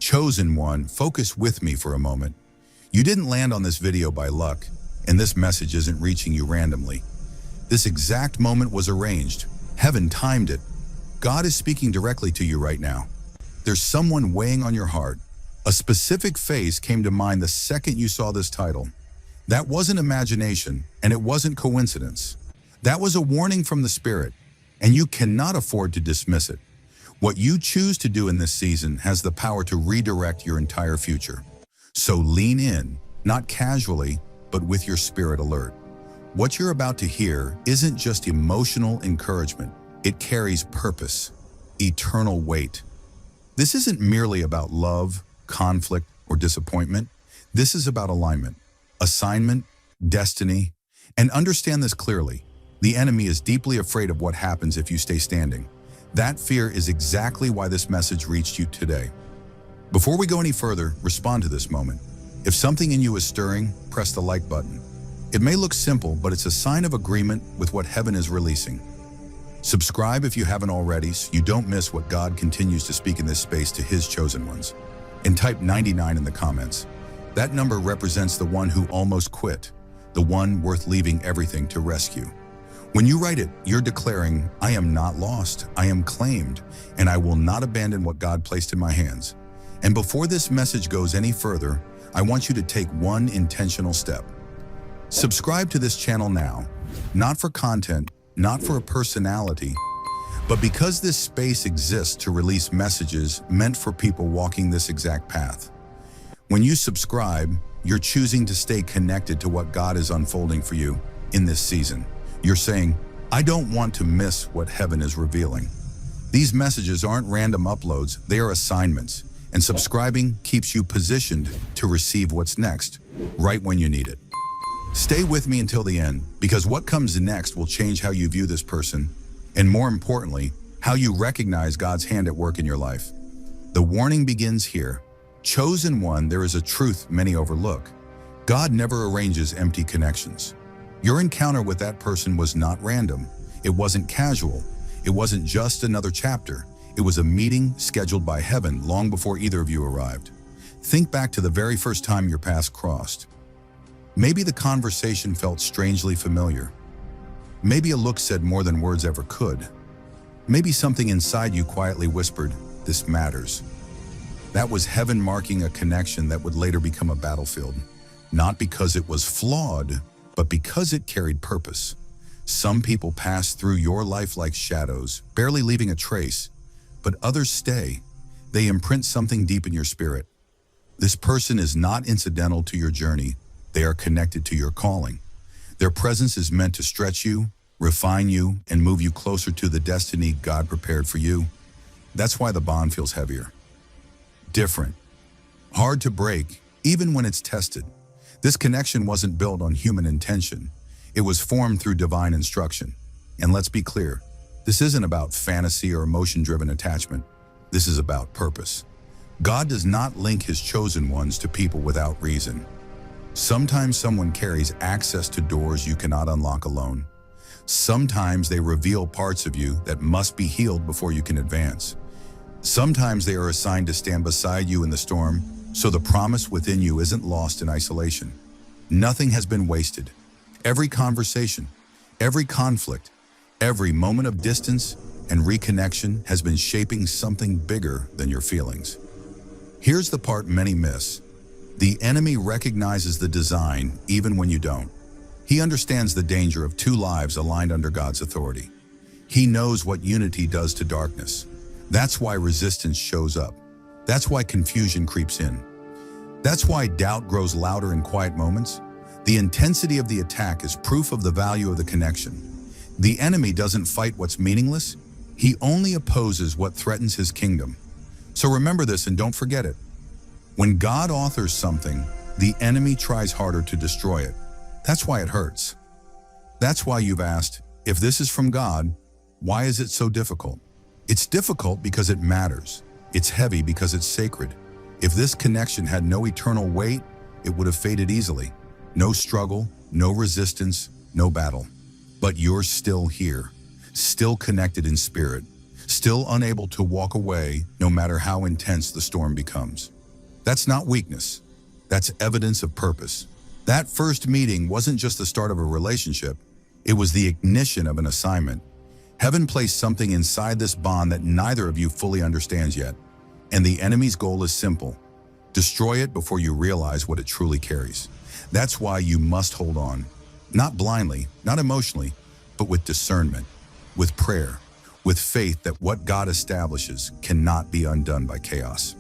Chosen one, focus with me for a moment. You didn't land on this video by luck, and this message isn't reaching you randomly. This exact moment was arranged. Heaven timed it. God is speaking directly to you right now. There's someone weighing on your heart. A specific face came to mind the second you saw this title. That wasn't imagination, and it wasn't coincidence. That was a warning from the Spirit, and you cannot afford to dismiss it. What you choose to do in this season has the power to redirect your entire future. So lean in, not casually, but with your spirit alert. What you're about to hear isn't just emotional encouragement. It carries purpose, eternal weight. This isn't merely about love, conflict, or disappointment. This is about alignment, assignment, destiny. And understand this clearly. The enemy is deeply afraid of what happens if you stay standing. That fear is exactly why this message reached you today. Before we go any further, respond to this moment. If something in you is stirring, press the like button. It may look simple, but it's a sign of agreement with what heaven is releasing. Subscribe if you haven't already, so you don't miss what God continues to speak in this space to His chosen ones. And type 99 in the comments. That number represents the one who almost quit, the one worth leaving everything to rescue. When you write it, you're declaring, I am not lost, I am claimed, and I will not abandon what God placed in my hands. And before this message goes any further, I want you to take one intentional step. Subscribe to this channel now, not for content, not for a personality, but because this space exists to release messages meant for people walking this exact path. When you subscribe, you're choosing to stay connected to what God is unfolding for you in this season. You're saying, I don't want to miss what heaven is revealing. These messages aren't random uploads, they are assignments, and subscribing keeps you positioned to receive what's next, right when you need it. Stay with me until the end, because what comes next will change how you view this person, and more importantly, how you recognize God's hand at work in your life. The warning begins here. Chosen one, there is a truth many overlook. God never arranges empty connections. Your encounter with that person was not random. It wasn't casual. It wasn't just another chapter. It was a meeting scheduled by heaven long before either of you arrived. Think back to the very first time your paths crossed. Maybe the conversation felt strangely familiar. Maybe a look said more than words ever could. Maybe something inside you quietly whispered, this matters. That was heaven marking a connection that would later become a battlefield. Not because it was flawed, but because it carried purpose. Some people pass through your life like shadows, barely leaving a trace, but others stay. They imprint something deep in your spirit. This person is not incidental to your journey. They are connected to your calling. Their presence is meant to stretch you, refine you, and move you closer to the destiny God prepared for you. That's why the bond feels heavier. Different. Hard to break, even when it's tested. This connection wasn't built on human intention. It was formed through divine instruction. And let's be clear, this isn't about fantasy or emotion-driven attachment. This is about purpose. God does not link His chosen ones to people without reason. Sometimes someone carries access to doors you cannot unlock alone. Sometimes they reveal parts of you that must be healed before you can advance. Sometimes they are assigned to stand beside you in the storm, so the promise within you isn't lost in isolation. Nothing has been wasted. Every conversation, every conflict, every moment of distance and reconnection has been shaping something bigger than your feelings. Here's the part many miss. The enemy recognizes the design even when you don't. He understands the danger of two lives aligned under God's authority. He knows what unity does to darkness. That's why resistance shows up. That's why confusion creeps in. That's why doubt grows louder in quiet moments. The intensity of the attack is proof of the value of the connection. The enemy doesn't fight what's meaningless. He only opposes what threatens his kingdom. So remember this and don't forget it. When God authors something, the enemy tries harder to destroy it. That's why it hurts. That's why you've asked, if this is from God, why is it so difficult? It's difficult because it matters. It's heavy because it's sacred. If this connection had no eternal weight, it would have faded easily. No struggle, no resistance, no battle. But you're still here, still connected in spirit, still unable to walk away no matter how intense the storm becomes. That's not weakness. That's evidence of purpose. That first meeting wasn't just the start of a relationship, it was the ignition of an assignment. Heaven placed something inside this bond that neither of you fully understands yet, and the enemy's goal is simple: destroy it before you realize what it truly carries. That's why you must hold on, not blindly, not emotionally, but with discernment, with prayer, with faith that what God establishes cannot be undone by chaos.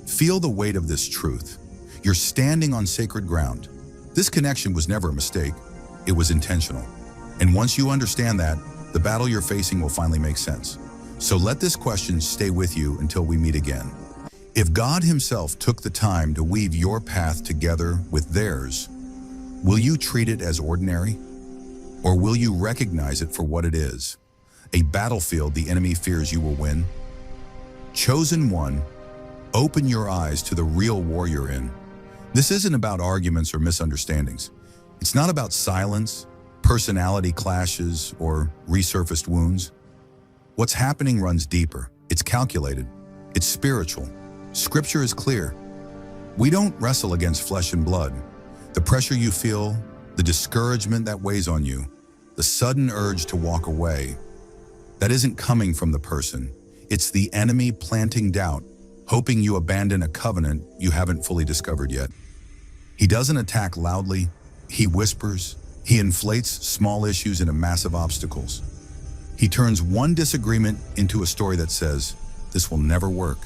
Feel the weight of this truth. You're standing on sacred ground. This connection was never a mistake, it was intentional. And once you understand that, the battle you're facing will finally make sense. So let this question stay with you until we meet again. If God Himself took the time to weave your path together with theirs, will you treat it as ordinary? Or will you recognize it for what it is? A battlefield the enemy fears you will win? Chosen one, open your eyes to the real war you're in. This isn't about arguments or misunderstandings. It's not about silence, personality clashes, or resurfaced wounds. What's happening runs deeper. It's calculated. It's spiritual. Scripture is clear. We don't wrestle against flesh and blood. The pressure you feel, the discouragement that weighs on you, the sudden urge to walk away, that isn't coming from the person. It's the enemy planting doubt, hoping you abandon a covenant you haven't fully discovered yet. He doesn't attack loudly. He whispers. He inflates small issues into massive obstacles. He turns one disagreement into a story that says, "This will never work."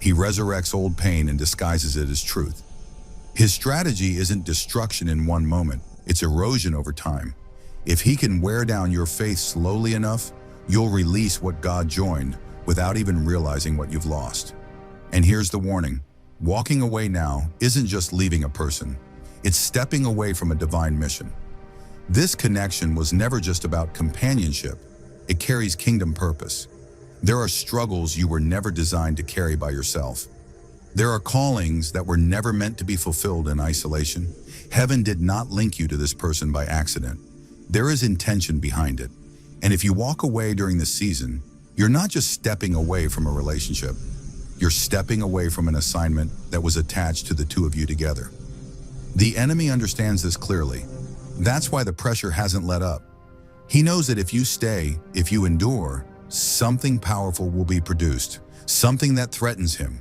He resurrects old pain and disguises it as truth. His strategy isn't destruction in one moment, it's erosion over time. If he can wear down your faith slowly enough, you'll release what God joined without even realizing what you've lost. And here's the warning: walking away now isn't just leaving a person, it's stepping away from a divine mission. This connection was never just about companionship, it carries kingdom purpose. There are struggles you were never designed to carry by yourself. There are callings that were never meant to be fulfilled in isolation. Heaven did not link you to this person by accident. There is intention behind it. And if you walk away during this season, you're not just stepping away from a relationship. You're stepping away from an assignment that was attached to the two of you together. The enemy understands this clearly. That's why the pressure hasn't let up. He knows that if you stay, if you endure, something powerful will be produced, something that threatens him.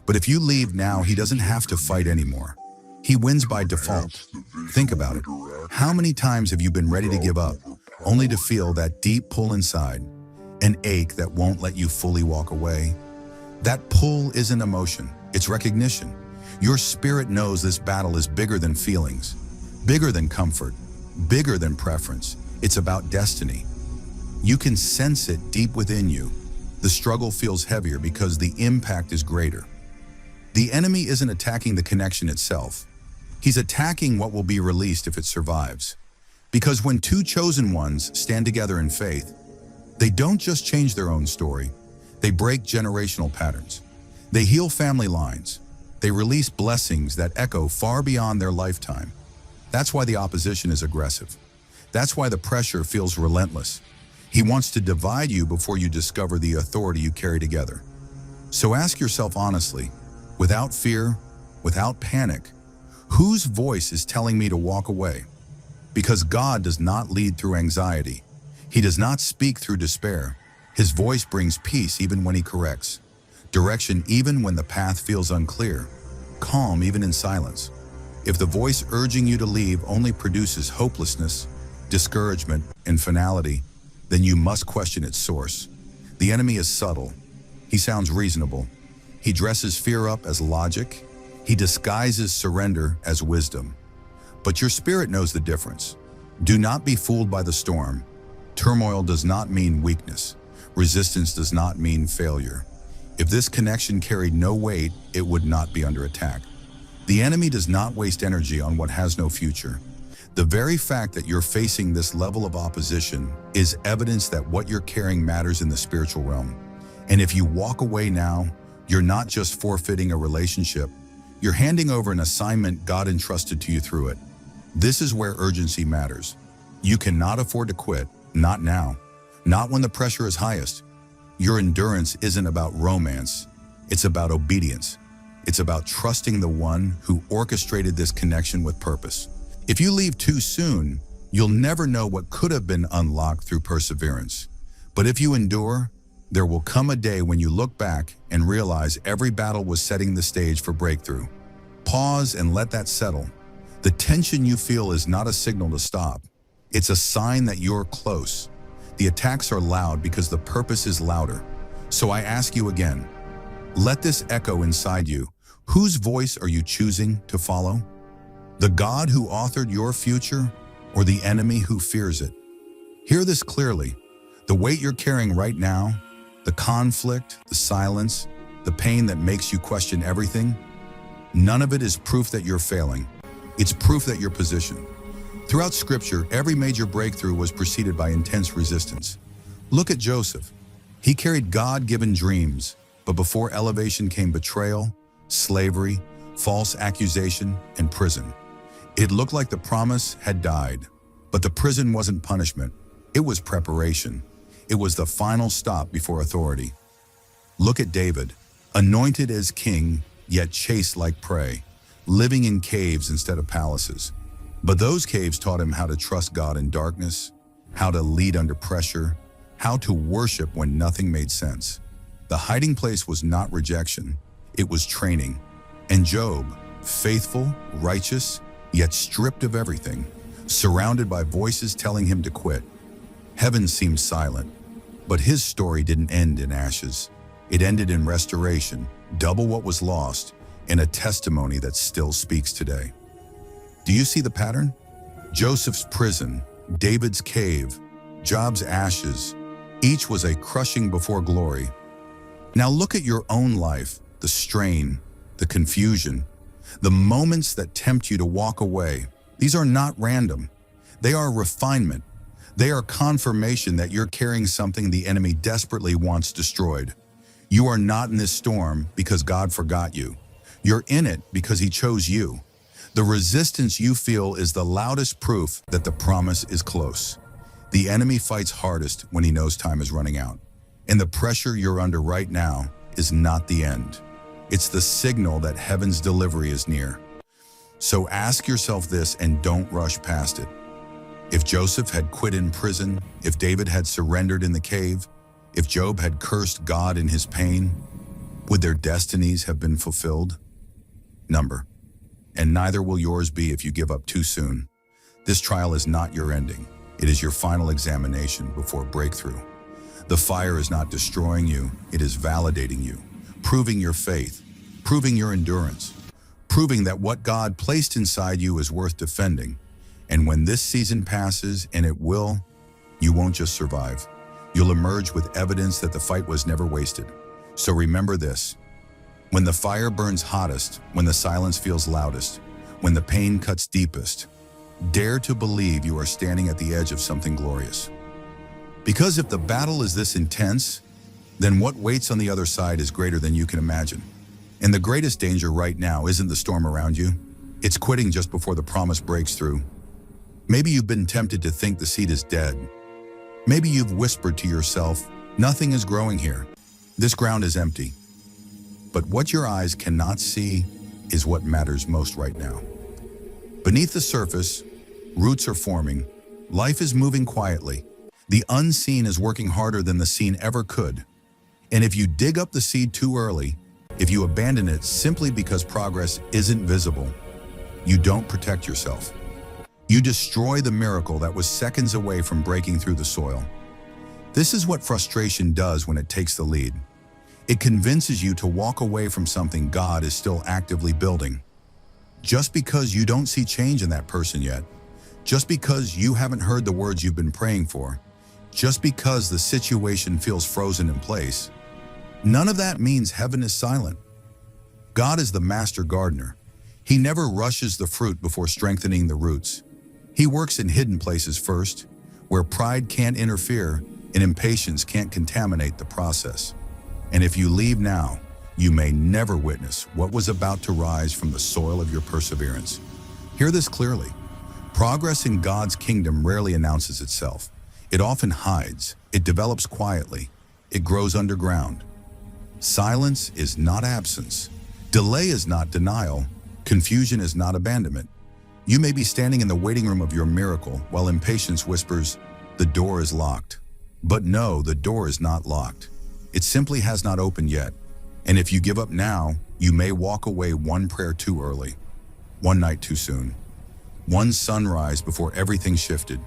But if you leave now, he doesn't have to fight anymore. He wins by default. Think about it. How many times have you been ready to give up, only to feel that deep pull inside, an ache that won't let you fully walk away? That pull isn't emotion, it's recognition. Your spirit knows this battle is bigger than feelings, bigger than comfort, bigger than preference. It's about destiny. You can sense it deep within you. The struggle feels heavier because the impact is greater. The enemy isn't attacking the connection itself. He's attacking what will be released if it survives. Because when two chosen ones stand together in faith, they don't just change their own story. They break generational patterns. They heal family lines. They release blessings that echo far beyond their lifetime. That's why the opposition is aggressive. That's why the pressure feels relentless. He wants to divide you before you discover the authority you carry together. So ask yourself honestly, without fear, without panic, whose voice is telling me to walk away? Because God does not lead through anxiety. He does not speak through despair. His voice brings peace even when he corrects, direction even when the path feels unclear, calm even in silence. If the voice urging you to leave only produces hopelessness, discouragement, and finality, then you must question its source. The enemy is subtle. He sounds reasonable. He dresses fear up as logic. He disguises surrender as wisdom. But your spirit knows the difference. Do not be fooled by the storm. Turmoil does not mean weakness. Resistance does not mean failure. If this connection carried no weight, it would not be under attack. The enemy does not waste energy on what has no future. The very fact that you're facing this level of opposition is evidence that what you're carrying matters in the spiritual realm. And if you walk away now, you're not just forfeiting a relationship, you're handing over an assignment God entrusted to you through it. This is where urgency matters. You cannot afford to quit, not now, not when the pressure is highest. Your endurance isn't about romance, it's about obedience. It's about trusting the one who orchestrated this connection with purpose. If you leave too soon, you'll never know what could have been unlocked through perseverance. But if you endure, there will come a day when you look back and realize every battle was setting the stage for breakthrough. Pause and let that settle. The tension you feel is not a signal to stop. It's a sign that you're close. The attacks are loud because the purpose is louder. So I ask you again, let this echo inside you. Whose voice are you choosing to follow? The God who authored your future or the enemy who fears it? Hear this clearly. The weight you're carrying right now, the conflict, the silence, the pain that makes you question everything, none of it is proof that you're failing. It's proof that you're positioned. Throughout Scripture, every major breakthrough was preceded by intense resistance. Look at Joseph. He carried God-given dreams, but before elevation came betrayal, slavery, false accusation, and prison. It looked like the promise had died, but the prison wasn't punishment. It was preparation. It was the final stop before authority. Look at David, anointed as king, yet chased like prey, living in caves instead of palaces. But those caves taught him how to trust God in darkness, how to lead under pressure, how to worship when nothing made sense. The hiding place was not rejection, it was training. And Job, faithful, righteous, yet stripped of everything, surrounded by voices telling him to quit. Heaven seemed silent, but his story didn't end in ashes. It ended in restoration, double what was lost, and a testimony that still speaks today. Do you see the pattern? Joseph's prison, David's cave, Job's ashes, each was a crushing before glory. Now look at your own life, the strain, the confusion, the moments that tempt you to walk away. These are not random. They are refinement. They are confirmation that you're carrying something the enemy desperately wants destroyed. You are not in this storm because God forgot you. You're in it because He chose you. The resistance you feel is the loudest proof that the promise is close. The enemy fights hardest when he knows time is running out. And the pressure you're under right now is not the end. It's the signal that heaven's delivery is near. So ask yourself this and don't rush past it. If Joseph had quit in prison, if David had surrendered in the cave, if Job had cursed God in his pain, would their destinies have been fulfilled? Number. And neither will yours be if you give up too soon. This trial is not your ending. It is your final examination before breakthrough. The fire is not destroying you, it is validating you, proving your faith, proving your endurance, proving that what God placed inside you is worth defending. And when this season passes, and it will, you won't just survive. You'll emerge with evidence that the fight was never wasted. So remember this. When the fire burns hottest, when the silence feels loudest, when the pain cuts deepest, dare to believe you are standing at the edge of something glorious. Because if the battle is this intense, then what waits on the other side is greater than you can imagine. And the greatest danger right now isn't the storm around you. It's quitting just before the promise breaks through. Maybe you've been tempted to think the seed is dead. Maybe you've whispered to yourself, nothing is growing here. This ground is empty. But what your eyes cannot see is what matters most right now. Beneath the surface, roots are forming. Life is moving quietly. The unseen is working harder than the seen ever could. And if you dig up the seed too early, if you abandon it simply because progress isn't visible, you don't protect yourself. You destroy the miracle that was seconds away from breaking through the soil. This is what frustration does when it takes the lead. It convinces you to walk away from something God is still actively building. Just because you don't see change in that person yet, just because you haven't heard the words you've been praying for, just because the situation feels frozen in place, none of that means heaven is silent. God is the master gardener. He never rushes the fruit before strengthening the roots. He works in hidden places first, where pride can't interfere and impatience can't contaminate the process. And if you leave now, you may never witness what was about to rise from the soil of your perseverance. Hear this clearly. Progress in God's kingdom rarely announces itself. It often hides. It develops quietly. it grows underground. Silence is not absence. Delay is not denial. Confusion is not abandonment. You may be standing in the waiting room of your miracle while impatience whispers, "The door is locked." But no, the door is not locked. It simply has not opened yet. And if you give up now, you may walk away one prayer too early, one night too soon, one sunrise before everything shifted.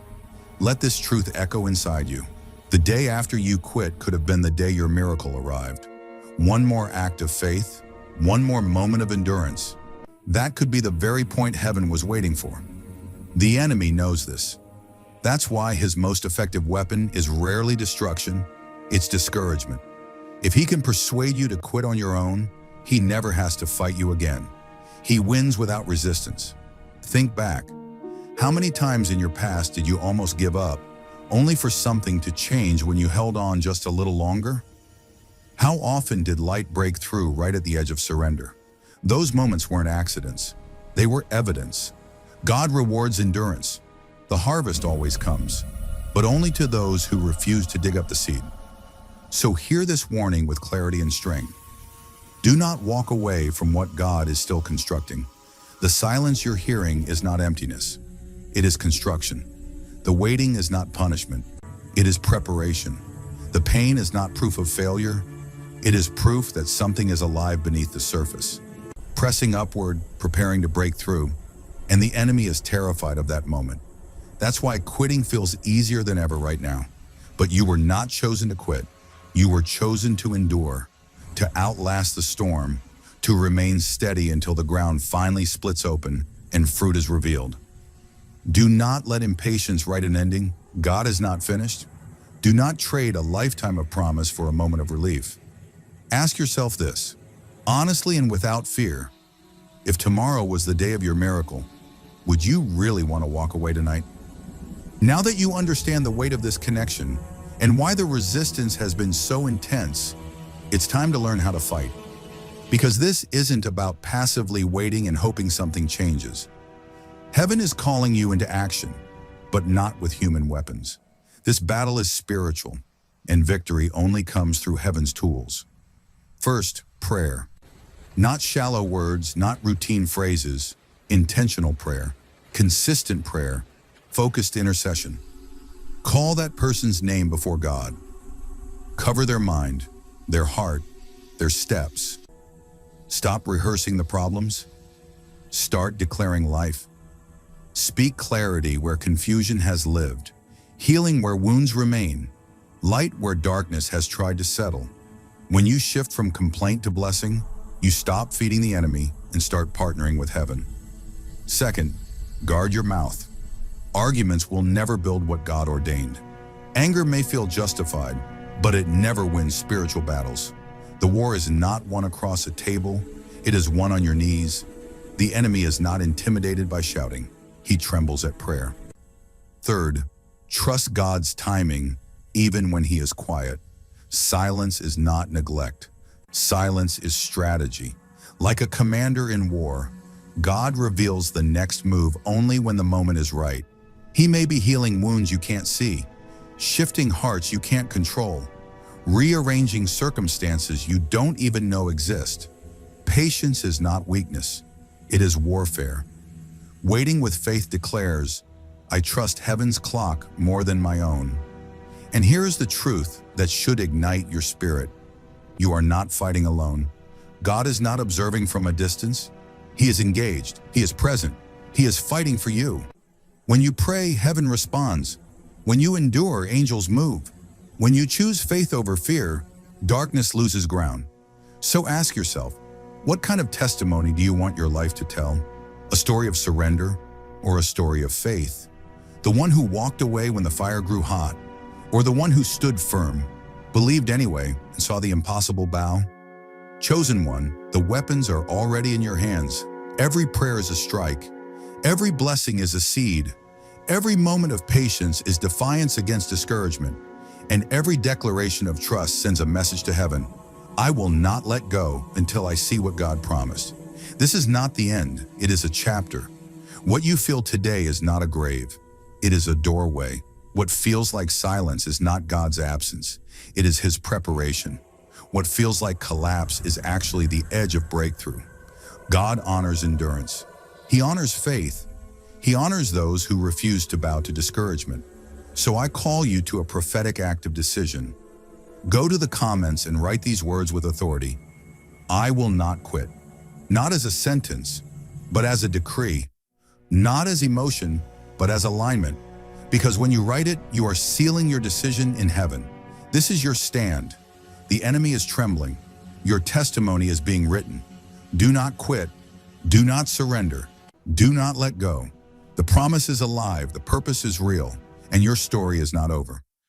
Let this truth echo inside you. The day after you quit could have been the day your miracle arrived. One more act of faith, one more moment of endurance. That could be the very point heaven was waiting for. The enemy knows this. That's why his most effective weapon is rarely destruction, it's discouragement. If he can persuade you to quit on your own, he never has to fight you again. He wins without resistance. Think back. How many times in your past did you almost give up, only for something to change when you held on just a little longer? How often did light break through right at the edge of surrender? Those moments weren't accidents. They were evidence. God rewards endurance. The harvest always comes, but only to those who refuse to dig up the seed. So hear this warning with clarity and strength. Do not walk away from what God is still constructing. The silence you're hearing is not emptiness. It is construction. The waiting is not punishment. It is preparation. The pain is not proof of failure. It is proof that something is alive beneath the surface, pressing upward, preparing to break through, and the enemy is terrified of that moment. That's why quitting feels easier than ever right now. But you were not chosen to quit. You were chosen to endure, to outlast the storm, to remain steady until the ground finally splits open and fruit is revealed. Do not let impatience write an ending. God is not finished. Do not trade a lifetime of promise for a moment of relief. Ask yourself this, honestly and without fear, if tomorrow was the day of your miracle, would you really want to walk away tonight? Now that you understand the weight of this connection and why the resistance has been so intense, it's time to learn how to fight. Because this isn't about passively waiting and hoping something changes. Heaven is calling you into action, but not with human weapons. This battle is spiritual, and victory only comes through heaven's tools. First, prayer. Not shallow words, not routine phrases, intentional prayer, consistent prayer, focused intercession. Call that person's name before God. Cover their mind, their heart, their steps. Stop rehearsing the problems. Start declaring life. Speak clarity where confusion has lived, healing where wounds remain, light where darkness has tried to settle. When you shift from complaint to blessing, you stop feeding the enemy and start partnering with heaven. Second, guard your mouth. Arguments will never build what God ordained. Anger may feel justified, but it never wins spiritual battles. The war is not won across a table, it is won on your knees. The enemy is not intimidated by shouting, he trembles at prayer. Third, trust God's timing even when he is quiet. Silence is not neglect. Silence is strategy. Like a commander in war, God reveals the next move only when the moment is right. He may be healing wounds you can't see, shifting hearts you can't control, rearranging circumstances you don't even know exist. Patience is not weakness, it is warfare. Waiting with faith declares, I trust heaven's clock more than my own. And here is the truth that should ignite your spirit. You are not fighting alone. God is not observing from a distance. He is engaged, he is present, he is fighting for you. When you pray, heaven responds. When you endure, angels move. When you choose faith over fear, darkness loses ground. So ask yourself, what kind of testimony do you want your life to tell? A story of surrender or a story of faith? The one who walked away when the fire grew hot, or the one who stood firm, believed anyway, and saw the impossible bow? Chosen one, the weapons are already in your hands. Every prayer is a strike. Every blessing is a seed. Every moment of patience is defiance against discouragement. And every declaration of trust sends a message to heaven. I will not let go until I see what God promised. This is not the end, it is a chapter. What you feel today is not a grave, it is a doorway. What feels like silence is not God's absence. It is his preparation. What feels like collapse is actually the edge of breakthrough. God honors endurance. He honors faith. He honors those who refuse to bow to discouragement. So I call you to a prophetic act of decision. Go to the comments and write these words with authority. I will not quit. Not as a sentence, but as a decree. Not as emotion, but as alignment. Because when you write it, you are sealing your decision in heaven. This is your stand. The enemy is trembling. Your testimony is being written. Do not quit. Do not surrender. Do not let go. The promise is alive, the purpose is real, and your story is not over.